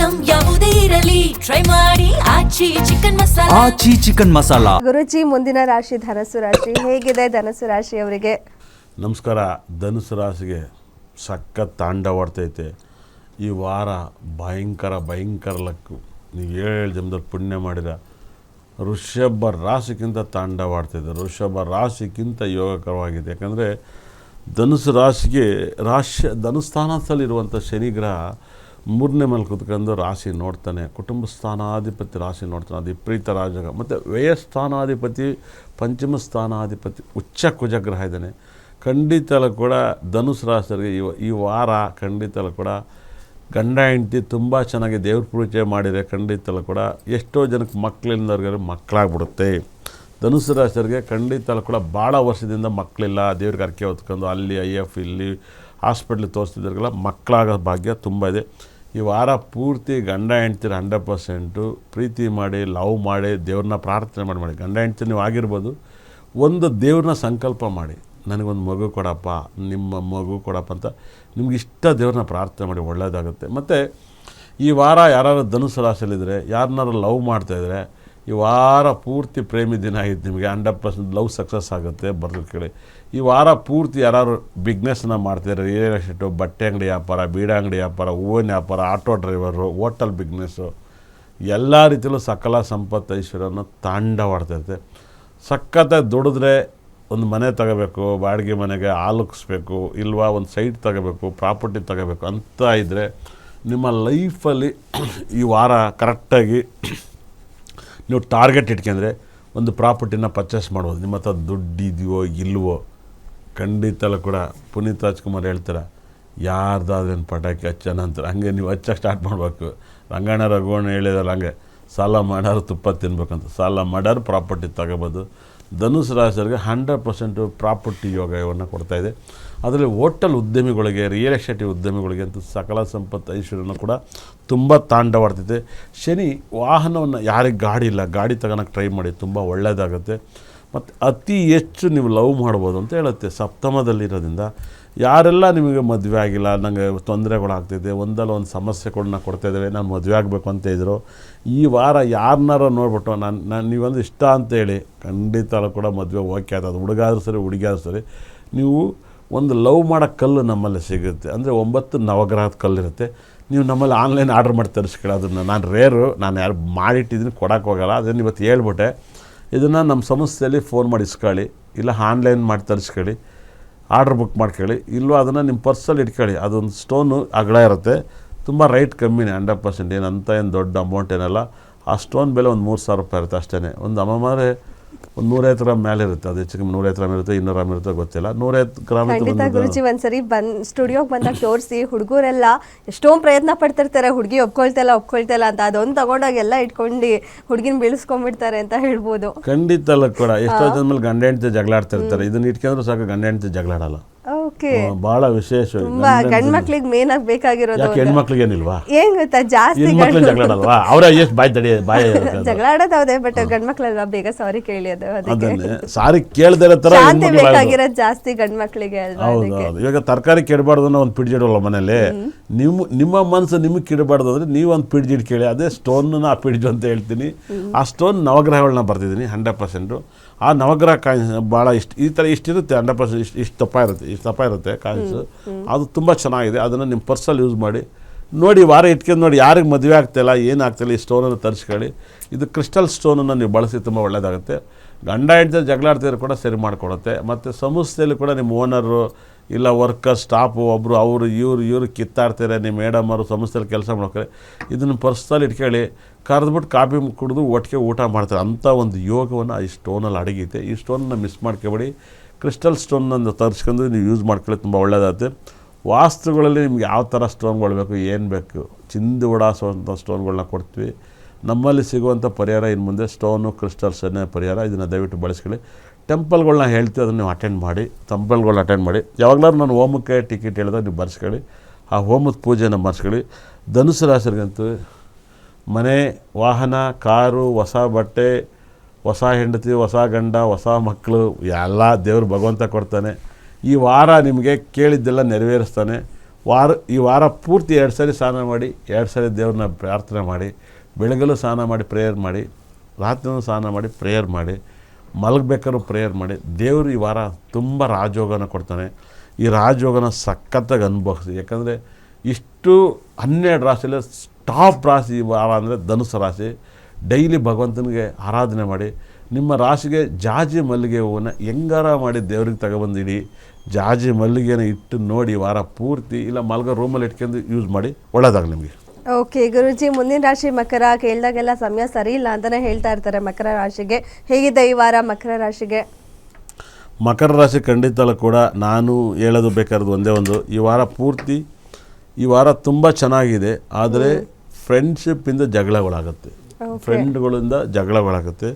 Item ಯಾವುದೇ ಇರಲಿ try ಮಾಡಿ ಆಚಿ ಚಿಕನ್ ಮಸಾಲಾ. ಗುರುಜಿ, ಮುಂದಿನ ರಾಶಿ ಧನಸ್ಸು ರಾಶಿ ಹೇಗಿದೆ? ಧನಸ್ಸು ರಾಶಿ ಅವರಿಗೆ ನಮಸ್ಕಾರ. ಧನುಸು ರಾಶಿಗೆ ಸಖತ್ ತಾಂಡವಾಡ್ತೈತೆ ಈ ವಾರ. ಭಯಂಕರ ಲಕ್ಕು. ನೀವು 7 ಜನ್ಮದಲ್ಲಿ ಪುಣ್ಯ ಮಾಡಿರ. ವೃಷಭ ರಾಶಿಗಿಂತ ತಾಂಡವಾಡ್ತಿದೆ. ವೃಷಭ ರಾಶಿಗಿಂತ ಯೋಗಕರವಾಗಿದೆ. ಯಾಕಂದರೆ ಧನುಸು ರಾಶಿಗೆ ಧನುಸ್ಥಾನದಲ್ಲಿರುವಂಥ ಶನಿಗ್ರಹ 3ನೇ ಮೇಲೆ ಕೂತ್ಕೊಂಡು ರಾಶಿ ನೋಡ್ತಾನೆ. ಕುಟುಂಬ ಸ್ಥಾನಾಧಿಪತಿ ರಾಶಿ ನೋಡ್ತಾನೆ, ಅದು ವಿಪರೀತ ರಾಜ. ಮತ್ತು ವ್ಯಯಸ್ಥಾನಾಧಿಪತಿ, ಪಂಚಮ ಸ್ಥಾನಾಧಿಪತಿ ಉಚ್ಚ ಕುಜಗ್ರಹ ಇದ್ದಾನೆ. ಖಂಡಿತಲೂ ಕೂಡ ಧನುಸು ರಾಶಿಯವರಿಗೆ ಈ ವಾರ ಖಂಡಿತಲೂ ಕೂಡ ಗಂಡ ಹೆಂಡತಿ ತುಂಬ ಚೆನ್ನಾಗಿ ದೇವ್ರ ಪೂಜೆ ಮಾಡಿದರೆ ಖಂಡಿತಲೂ ಕೂಡ ಎಷ್ಟೋ ಜನಕ್ಕೆ ಮಕ್ಕಳಿಲ್ಲದವ್ರಿಗೆ ಮಕ್ಕಳಾಗ್ಬಿಡುತ್ತೆ. ಧನುಸು ರಾಶಿಯವರಿಗೆ ಖಂಡಿತಲೂ ಕೂಡ ಭಾಳ ವರ್ಷದಿಂದ ಮಕ್ಕಳಿಲ್ಲ, ದೇವ್ರಿಗೆ ಅರ್ಕೆ ಹೊತ್ಕೊಂಡು ಅಲ್ಲಿ IF ಇಲ್ಲಿ ಹಾಸ್ಪಿಟ್ಲಿಗೆ ತೋರಿಸ್ತಿದ್ರಿಗೆಲ್ಲ ಮಕ್ಕಳಾಗೋ ಭಾಗ್ಯ ತುಂಬ ಇದೆ. ಈ ವಾರ ಪೂರ್ತಿ ಗಂಡ ಹೆಂಡ್ತಿರ 100% ಪ್ರೀತಿ ಮಾಡಿ, ಲವ್ ಮಾಡಿ, ದೇವ್ರನ್ನ ಪ್ರಾರ್ಥನೆ ಮಾಡಿ. ಗಂಡ ಹೆಂಡ್ತಿ ನೀವು ಆಗಿರ್ಬೋದು, ಒಂದು ದೇವ್ರನ್ನ ಸಂಕಲ್ಪ ಮಾಡಿ, ನನಗೊಂದು ಮಗು ಕೊಡಪ್ಪ, ನಿಮ್ಮ ಮಗು ಕೊಡಪ್ಪ ಅಂತ ನಿಮ್ಗೆ ಇಷ್ಟ ದೇವ್ರನ್ನ ಪ್ರಾರ್ಥನೆ ಮಾಡಿ, ಒಳ್ಳೆಯದಾಗುತ್ತೆ. ಮತ್ತು ಈ ವಾರ ಯಾರು ಧನುಸು ರಾಶಿಯಲ್ಲಿದ್ದರೆ, ಯಾರನ್ನಾರು ಲವ್ ಮಾಡ್ತಾಯಿದ್ರೆ ಈ ವಾರ ಪೂರ್ತಿ ಪ್ರೇಮಿ ದಿನ ಆಗಿತ್ತು ನಿಮಗೆ. 100% ಲವ್ ಸಕ್ಸಸ್ ಆಗುತ್ತೆ. ಬರ್ದು ಕೇಳಿ. ಈ ವಾರ ಪೂರ್ತಿ ಯಾರು ಬಿಸ್ನೆಸ್ನ ಮಾಡ್ತಾಯಿದ್ದಾರೆ, ರಿಯಲ್ ಎಸ್ಟೇಟು, ಬಟ್ಟೆ ಅಂಗಡಿ ವ್ಯಾಪಾರ, ಬೀಡ ಅಂಗಡಿ ವ್ಯಾಪಾರ, ಹೂವಿನ ವ್ಯಾಪಾರ, ಆಟೋ ಡ್ರೈವರು, ಹೋಟೆಲ್ ಬಿಸ್ನೆಸ್ಸು, ಎಲ್ಲ ರೀತಿಯಲ್ಲೂ ಸಕಲ ಸಂಪತ್ತು ಐಶ್ವರ್ಯವನ್ನು ತಾಂಡವಾಡ್ತೈತೆ. ಸಖತ್ತಾಗಿ ದುಡಿದ್ರೆ ಒಂದು ಮನೆ ತಗೋಬೇಕು, ಬಾಡಿಗೆ ಮನೆಗೆ ಆಲೋಕಿಸ್ಬೇಕು, ಇಲ್ವಾ ಒಂದು ಸೈಟ್ ತಗೋಬೇಕು, ಪ್ರಾಪರ್ಟಿ ತಗೋಬೇಕು ಅಂತ ಇದ್ದರೆ ನಿಮ್ಮ ಲೈಫಲ್ಲಿ ಈ ವಾರ ಕರೆಕ್ಟಾಗಿ ನೀವು ಟಾರ್ಗೆಟ್ ಇಟ್ಕೊಂಡ್ರೆ ಒಂದು ಪ್ರಾಪರ್ಟಿನ ಪರ್ಚೇಸ್ ಮಾಡ್ಬೋದು. ನಿಮ್ಮ ಹತ್ರ ದುಡ್ಡು ಇದೆಯೋ ಇಲ್ವೋ. ಖಂಡಿತಲೂ ಕೂಡ ಪುನೀತ್ ರಾಜ್ಕುಮಾರ್ ಹೇಳ್ತಾರೆ, ಯಾರ್ದಾದ್ರೇನು ಪಟಾಕಿ ಹಚ್ಚನ ಅಂತಾರೆ. ಹಂಗೆ ನೀವು ಹಚ್ಚಕ್ಕೆ ಸ್ಟಾರ್ಟ್ ಮಾಡಬೇಕು. ರಂಗಣ್ಣ ರಘುವಣ್ಣ ಹೇಳಿದಾರೆ ಹಂಗೆ, ಸಾಲ ಮಾಡೋರು ತುಪ್ಪ ತಿನ್ಬೇಕಂತ. ಸಾಲ ಮಾಡೋರು ಪ್ರಾಪರ್ಟಿ ತಗೋಬೋದು. ಧನುಸು ರಾಶಿಯವರಿಗೆ 100% ಪ್ರಾಪರ್ಟಿ ಯೋಗವನ್ನು ಕೊಡ್ತಾಯಿದೆ. ಅದರಲ್ಲಿ ಹೋಟೆಲ್ ಉದ್ಯಮಿಗಳಿಗೆ, ರಿಯಲ್ ಎಸ್ಟೇಟ್ ಉದ್ಯಮಿಗಳಿಗೆ ಅಂತೂ ಸಕಲ ಸಂಪತ್ತು ಐಶ್ವರ್ಯನ ಕೂಡ ತುಂಬ ತಾಂಡವಾಡ್ತೈತೆ. ಶನಿ ವಾಹನವನ್ನು, ಯಾರಿಗೆ ಗಾಡಿ ಇಲ್ಲ ಗಾಡಿ ತಗೊಳಕ್ಕೆ ಟ್ರೈ ಮಾಡಿ, ತುಂಬ ಒಳ್ಳೆಯದಾಗುತ್ತೆ. ಮತ್ತು ಅತಿ ಹೆಚ್ಚು ನೀವು ಲವ್ ಮಾಡ್ಬೋದು ಅಂತ ಹೇಳುತ್ತೆ. ಸಪ್ತಮದಲ್ಲಿರೋದ್ರಿಂದ ಯಾರೆಲ್ಲ ನಿಮಗೆ ಮದುವೆ ಆಗಿಲ್ಲ, ನನಗೆ ತೊಂದರೆಗಳಾಗ್ತಿದೆ, ಒಂದಲ್ಲ ಒಂದು ಸಮಸ್ಯೆಗಳನ್ನ ಕೊಡ್ತಾಯಿದ್ದೇವೆ, ನಾನು ಮದುವೆ ಆಗಬೇಕು ಅಂತ ಇದ್ದರು, ಈ ವಾರ ಯಾರನ್ನಾರು ನೋಡ್ಬಿಟ್ಟು ನಾನು ನೀವೊಂದು ಇಷ್ಟ ಅಂತೇಳಿ ಖಂಡಿತ ಕೂಡ ಮದುವೆ ಓಕೆ ಆಗ್ತದೆ. ಹುಡುಗ ಆದರೂ ಸರಿ, ಹುಡುಗಿ ಆದರೂ ಸರಿ, ನೀವು ಒಂದು ಲವ್ ಮಾಡೋ ಕಲ್ಲು ನಮ್ಮಲ್ಲಿ ಸಿಗುತ್ತೆ. ಅಂದರೆ 9 ನವಗ್ರಹದ ಕಲ್ಲಿರುತ್ತೆ. ನೀವು ನಮ್ಮಲ್ಲಿ ಆನ್ಲೈನ್ ಆರ್ಡ್ರ್ ಮಾಡಿ ತರಿಸ್ಕೊಳ್ಳಿ. ಅದನ್ನು ನಾನು ರೇರು, ನಾನು ಯಾರು ಮಾಡಿಟ್ಟಿದ್ದೀನಿ, ಕೊಡೋಕ್ಕೆ ಹೋಗೋಲ್ಲ. ಅದನ್ನು ಇವತ್ತು ಹೇಳ್ಬಿಟ್ಟೆ. ಇದನ್ನು ನಮ್ಮ ಸಂಸ್ಥೆಯಲ್ಲಿ ಫೋನ್ ಮಾಡಿ ಇಸ್ಕೊಳ್ಳಿ, ಇಲ್ಲ ಆನ್ಲೈನ್ ಮಾಡಿ ತರಿಸ್ಕೊಳ್ಳಿ, ಆರ್ಡ್ರ್ ಬುಕ್ ಮಾಡ್ಕೊಳ್ಳಿ. ಇಲ್ಲವೋ ಅದನ್ನು ನಿಮ್ಮ ಪರ್ಸಲ್ಲಿ ಇಟ್ಕೊಳ್ಳಿ. ಅದೊಂದು ಸ್ಟೋನು ಅಗಲ ಇರುತ್ತೆ, ತುಂಬ ರೈಟ್ ಕಮ್ಮಿನೇ, 100%. ಏನು ದೊಡ್ಡ ಅಮೌಂಟ್ ಏನಲ್ಲ. ಆ ಸ್ಟೋನ್ ಬೆಲೆ ಒಂದು 3,000 ರೂಪಾಯಿ ಇರುತ್ತೆ ಅಷ್ಟೇ. ಒಂದು ಅಮ್ಮಮಾರೆ ಒಂದು 150 ಗ್ರಾಮ್ ಮೇಲೆ ಇರುತ್ತೆ. ಅದು ಹೆಚ್ಚು ಕಮ್ಮಿ 150 ಗ್ರಾಮ್ ಇರುತ್ತೆ, 200 ಗ್ರಾಮ್ ಇರುತ್ತೆ, ಗೊತ್ತಿಲ್ಲ. 150 ಗ್ರಾಮ್. ಖಂಡಿತ ಗುರುಜಿ, ಒಂದ್ಸರಿ ಸ್ಟುಡಿಯೋಗೆ ಬಂದಾಗ ತೋರಿಸಿ. ಹುಡುಗರೆಲ್ಲ ಎಷ್ಟೊಂದು ಪ್ರಯತ್ನ ಪಡ್ತಿರ್ತಾರೆ, ಹುಡುಗಿ ಒಪ್ಕೊಳ್ತಲ್ಲ ಅಂತ. ಅದೊಂದು ತಗೊಂಡಾಗ ಎಲ್ಲ ಇಟ್ಕೊಂಡು ಹುಡುಗಿನ ಬೀಳಿಸ್ಕೊಂಡ್ಬಿಡ್ತಾರೆ ಅಂತ ಹೇಳ್ಬೋದು. ಖಂಡಿತ ಅಲ್ಲ ಕೂಡ ಎಷ್ಟೋ ಜನ ಮೇಲೆ ಗಂಡ ಹೆಂಡತಿ ಜಗಳ ಆಡ್ತಿರ್ತಾರೆ. ಇದನ್ನ ಇಟ್ಕೊಂಡ್ರೆ ಸಾಕು, ಗಂಡ ಹೆಂಡತಿ ಜಗಳ ಆಡಲ್ಲ. ಬಹಳ ವಿಶೇಷ. ಗಂಡ್ ಮಕ್ಳಿಗೆ ಮೇನ್ ಆಗಿ ಬೇಕಾಗಿರೋದು. ಯಾಕೆ ಹೆಣ್ಮಕ್ಳಿಗೆ ಏನಿಲ್ವಾ? ಏನ್ ಗೊತ್ತಾ, ಜಾಸ್ತಿ ಜಗಳ ಆಡಲ್ವಾ? ಅವ್ರ ಎಷ್ಟು ಬಾಯ್ ತಡಿ ಬಾಯ್ ಜಗಳ ಆಡೋದೇ. ಬಟ್ ಗಂಡ್ ಮಕ್ಳಲ್ವಾ, ಬೇಗ ಸಾರಿ ಕೇಳಿ. ಅದು ಅದನ್ನೇ ಸಾರಿ ಕೇಳ್ದಿರೋ ತರ ಬೇಕಾಗಿರೋದು ಜಾಸ್ತಿ ಗಂಡ್ ಮಕ್ಳಿಗೆ ಅಲ್ವಾ? ಹೌದು. ಇವಾಗ ತರಕಾರಿ ಕೆಡಬಾರ್ದು ಅನ್ನೋ ಒಂದು ಪಿಡ್ಜಿಡಲ್ಲ ಮನೇಲಿ. ನಿಮ್ಮ ಮನಸ್ಸು ನಿಮಗೆ ಕಿಡಬಾರ್ದು ಅಂದ್ರೆ ನೀವು ಒಂದು ಪಿಡ್ಜಿಡ್ ಕೇಳಿ. ಅದೇ ಸ್ಟೋನ್ನ ಆ ಪಿಡ್ಜು ಅಂತ ಹೇಳ್ತೀನಿ. ಆ ಸ್ಟೋನ್ ನವಗ್ರಹಗಳನ್ನ ಬರ್ತಿದ್ದೀನಿ 100%. ಆ ನವಗ್ರಹ ಕಾಯಿನ್ಸ್ ಭಾಳ ಈ ಥರ ಇಷ್ಟಿರುತ್ತೆ, 100% ಇಷ್ಟು ದಪ್ಪ ಇರುತ್ತೆ ಕಾಯಿನ್ಸು. ಅದು ತುಂಬ ಚೆನ್ನಾಗಿದೆ. ಅದನ್ನು ನಿಮ್ಮ ಪರ್ಸಲ್ಲಿ ಯೂಸ್ ಮಾಡಿ ನೋಡಿ, ವಾರ ಇಟ್ಕೊಂಡು ನೋಡಿ. ಯಾರಿಗೆ ಮದುವೆ ಆಗ್ತಾಯಿಲ್ಲ, ಏನಾಗ್ತಾಯಿಲ್ಲ, ಈ ಸ್ಟೋನನ್ನು ತರಿಸ್ಕೊಳ್ಳಿ. ಇದು ಕ್ರಿಸ್ಟಲ್ ಸ್ಟೋನನ್ನು ನೀವು ಬಳಸಿ ತುಂಬ ಒಳ್ಳೆಯದಾಗುತ್ತೆ. ಗಂಡ ಹೆಂಡತಿ ಜಗಳಾಡ್ತಿದ್ರು ಕೂಡ ಸರಿ ಮಾಡಿಕೊಡುತ್ತೆ. ಮತ್ತು ಸಂಸ್ಥೆಯಲ್ಲಿ ಕೂಡ ನಿಮ್ಮ ಓನರು ಇಲ್ಲ ವರ್ಕರ್ ಸ್ಟಾಫು ಒಬ್ಬರು ಅವರು ಇವರು ಕಿತ್ತಾಡ್ತಾರೆ, ನಿಮ್ಮ ಮೇಡಮ್ ಅವರು ಸಂಸ್ಥೆಯಲ್ಲಿ ಕೆಲಸ ಮಾಡ್ತಾರೆ, ಇದನ್ನು ಪರ್ಸಲ್ಲಿ ಇಟ್ಕೊಳ್ಳಿ. ಕರೆದ್ಬಿಟ್ಟು ಕಾಫಿ ಕುಡಿದು ಒಟ್ಟಿಗೆ ಊಟ ಮಾಡ್ತಾರೆ. ಅಂಥ ಒಂದು ಯೋಗವನ್ನು ಈ ಸ್ಟೋನಲ್ಲಿ ಅಡಗೈತೆ. ಈ ಸ್ಟೋನನ್ನು ಮಿಸ್ ಮಾಡ್ಕೊಬೇಡಿ. ಕ್ರಿಸ್ಟಲ್ ಸ್ಟೋನನ್ನು ತರಿಸ್ಕೊಂಡು ನೀವು ಯೂಸ್ ಮಾಡ್ಕೊಳ್ಳಿ, ತುಂಬ ಒಳ್ಳೆಯದಾಗುತ್ತೆ. ವಾಸ್ತುಗಳಲ್ಲಿ ನಿಮ್ಗೆ ಯಾವ ಥರ ಸ್ಟೋನ್ಗಳು ಬೇಕು, ಏನು ಬೇಕು, ಚಿಂದು ಓಡಾಸುವಂಥ ಸ್ಟೋನ್ಗಳನ್ನ ಕೊಡ್ತೀವಿ. ನಮ್ಮಲ್ಲಿ ಸಿಗುವಂಥ ಪರಿಹಾರ ಇನ್ನು ಮುಂದೆ ಸ್ಟೋನು ಕ್ರಿಸ್ಟಲ್ಸನ್ನೇ ಪರಿಹಾರ. ಇದನ್ನು ದಯವಿಟ್ಟು ಬಳಸ್ಕೊಳ್ಳಿ. ಟೆಂಪಲ್ಗಳನ್ನ ಹೇಳ್ತೀವಿ, ಅದನ್ನು ನೀವು ಅಟೆಂಡ್ ಮಾಡಿ. ಯಾವಾಗಲಾದ್ರೂ ನಾನು ಹೋಮಕ್ಕೆ ಟಿಕೆಟ್ ಹೇಳಿದಾಗ ನೀವು ಬರ್ಸ್ಕೊಳ್ಳಿ. ಆ ಹೋಮದ ಪೂಜೆನ ಮಾಡಿಸ್ಕೊಳ್ಳಿ. ಧನುಸು ರಾಶಿಯರಿಗಂತೂ ಮನೆ, ವಾಹನ, ಕಾರು, ಹೊಸ ಬಟ್ಟೆ, ಹೊಸ ಹೆಂಡತಿ, ಹೊಸ ಗಂಡ, ಹೊಸ ಮಕ್ಕಳು ಎಲ್ಲ ದೇವರು ಭಗವಂತ ಕೊಡ್ತಾನೆ. ಈ ವಾರ ನಿಮಗೆ ಕೇಳಿದ್ದೆಲ್ಲ ನೆರವೇರಿಸ್ತಾನೆ. ಈ ವಾರ ಪೂರ್ತಿ 2 ಸರಿ ಸ್ನಾನ ಮಾಡಿ 2 ಸರಿ ದೇವ್ರನ್ನ ಪ್ರಾರ್ಥನೆ ಮಾಡಿ, ಬೆಳಗಲು ಸ್ನಾನ ಮಾಡಿ ಪ್ರೇಯರ್ ಮಾಡಿ, ರಾತ್ರಿನೂ ಸ್ನಾನ ಮಾಡಿ ಪ್ರೇಯರ್ ಮಾಡಿ, ಮಲಗಬೇಕಾದ್ರೂ ಪ್ರೇಯರ್ ಮಾಡಿ. ದೇವರು ಈ ವಾರ ತುಂಬ ರಾಜಯೋಗನ ಕೊಡ್ತಾನೆ. ಈ ರಾಜಯೋಗನ ಸಖತ್ತಾಗಿ ಅನುಭವಿಸಿ. ಯಾಕಂದರೆ ಇಷ್ಟು 12 ರಾಶಿಯಲ್ಲಿ ಟಾಪ್ ರಾಶಿ ಈ ವಾರ ಅಂದರೆ ಧನುಸ್ಸು ರಾಶಿ. ಡೈಲಿ ಭಗವಂತನಿಗೆ ಆರಾಧನೆ ಮಾಡಿ. ನಿಮ್ಮ ರಾಶಿಗೆ ಜಾಜಿ ಮಲ್ಲಿಗೆ ಹೂವನ್ನ ಹೆಂಗಾರ ಮಾಡಿ ದೇವ್ರಿಗೆ ತಗೊಬಂದಿಡಿ. ಜಾಜಿ ಮಲ್ಲಿಗೆನ ಇಟ್ಟು ನೋಡಿ ವಾರ ಪೂರ್ತಿ, ಇಲ್ಲ ಮಲ್ಗೋ ರೂಮಲ್ಲಿ ಇಟ್ಕೊಂಡು ಯೂಸ್ ಮಾಡಿ, ಒಳ್ಳೆಯದಾಗಲಿ ನಿಮಗೆ. ಓಕೆ ಗುರುಜಿ, ಮುಂದಿನ ರಾಶಿ ಮಕರ. ಕೇಳಿದಾಗೆಲ್ಲ ಸಮಯ ಸರಿ ಇಲ್ಲ ಅಂತಲೇ ಹೇಳ್ತಾ ಇರ್ತಾರೆ ಮಕರ ರಾಶಿಗೆ. ಹೇಗಿದೆ ಈ ವಾರ ಮಕರ ರಾಶಿಗೆ? ಮಕರ ರಾಶಿ ಖಂಡಿತಲೂ ಕೂಡ ನಾನು ಹೇಳೋದು ಬೇಕಾದ್ದು ಒಂದೇ ಒಂದು, ಈ ವಾರ ಪೂರ್ತಿ ಈ ವಾರ ತುಂಬ ಚೆನ್ನಾಗಿದೆ. ಆದರೆ ಫ್ರೆಂಡ್ಶಿಪ್ಪಿಂದ ಜಗಳಗಳಾಗುತ್ತೆ, ಫ್ರೆಂಡ್ಗಳಿಂದ ಜಗಳಗಳಾಗುತ್ತೆ.